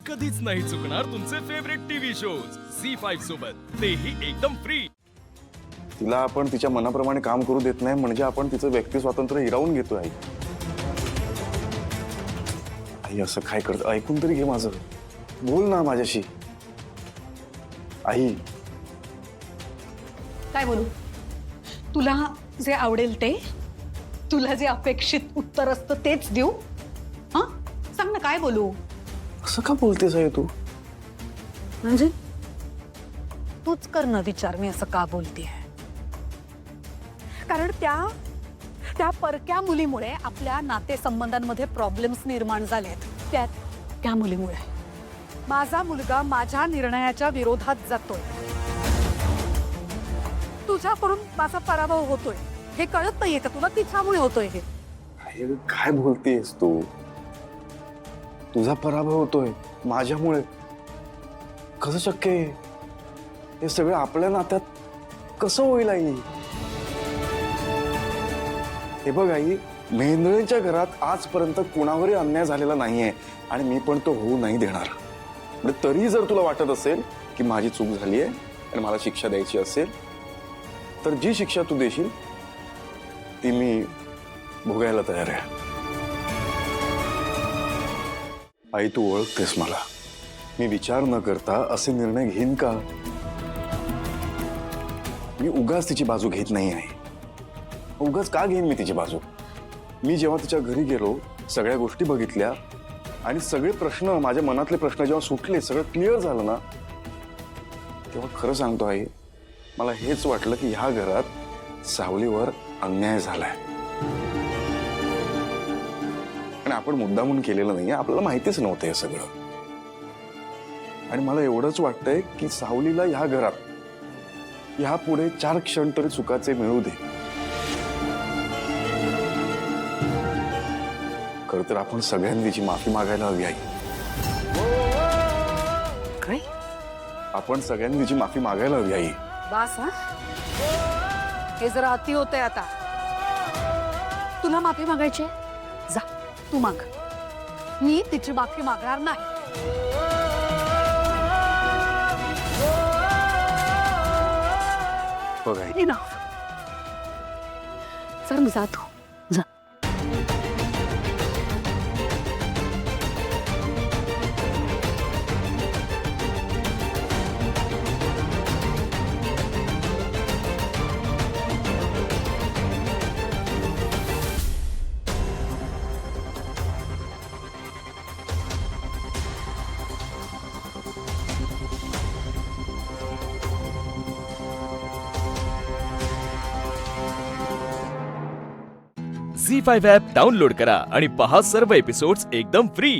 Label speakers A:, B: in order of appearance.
A: कधीच नाही चुकणार तुमचे फेवरेट टीव्ही शोज झी5 सोबत, तेही एकदम फ्री।
B: तिला आपण तिच्या मनाप्रमाणे काम करू देत नाही म्हणजे आपण तिचं व्यक्ती स्वातंत्र्य हिरावून घेतोय। आई आई असं काय करत, ऐकून तरी घे माझं, बोल ना माझ्याशी। आई
C: काय बोलू? तुला जे आवडेल ते, तुला जे अपेक्षित उत्तर असतं तेच देऊ? हा, सांग ना, काय बोलू?
B: असं का बोलतेस आई तू?
C: म्हणजे तूच कर ना विचार, मी असं का बोलतेय? कारण त्या परक्या मुलीमुळे आपल्या नातेसंबंधांमध्ये प्रॉब्लेम्स निर्माण झालेत। त्या मुलीमुळे माझा मुलगा माझ्या निर्णयाच्या विरोधात जातोय, तुझ्याकडून माझा पराभव होतोय, हे कळत नाहीये का तुला? तिच्यामुळे होतोय हे।
B: आई काय बोलतेस तू? तुझा पराभव होतोय माझ्यामुळे? कसं शक्य आहे? हे सगळं आपल्या नात्यात कसं होईल आई? हे बघ आई, मेंदळेंच्या घरात आजपर्यंत कुणावरही अन्याय झालेला नाहीये आणि मी पण तो होऊ नाही देणार। म्हणजे तरी जर तुला वाटत असेल की माझी चूक झाली आहे आणि मला शिक्षा द्यायची असेल तर जी शिक्षा तू देशील ती मी भोगायला तयार आहे। आई तू ओळखतेस मला, मी विचार न करता असे निर्णय घेईन का? मी उगाच तिची बाजू घेत नाही आहे। उगाच का घेईन मी तिची बाजू? मी जेव्हा तिच्या घरी गेलो, सगळ्या गोष्टी बघितल्या आणि सगळे प्रश्न, माझ्या मनातले प्रश्न जेव्हा सुटले, सगळं क्लिअर झालं ना, तेव्हा खरं सांगतो आई, मला हेच वाटलं की ह्या घरात सावलीवर अन्याय झालाय आणि आपण मुद्दामून केलेलं नाहीये, आपल्याला माहितीच नव्हतं हे सगळं। आणि मला एवढंच वाटतंय की सावलीला ह्या घरात ह्या पुढे 4 क्षण तरी सुखाचे मिळू दे। खरं तर आपण सगळ्यांनी तिची माफी मागायला हवी आई।
C: काय?
B: आपण सगळ्यांनी तिची माफी मागायला हवी आई।
C: बास हा, हे जरा अति होतंय आता। तुला माफी मागायची? जा तू माग, मी तिची माफी मागणार नाही।
B: बघ आई,
C: इनफ, सर मी जातो, जा।
A: झी5 ॲप डाउनलोड करा आणि पहा सर्व एपिसोड्स एकदम फ्री।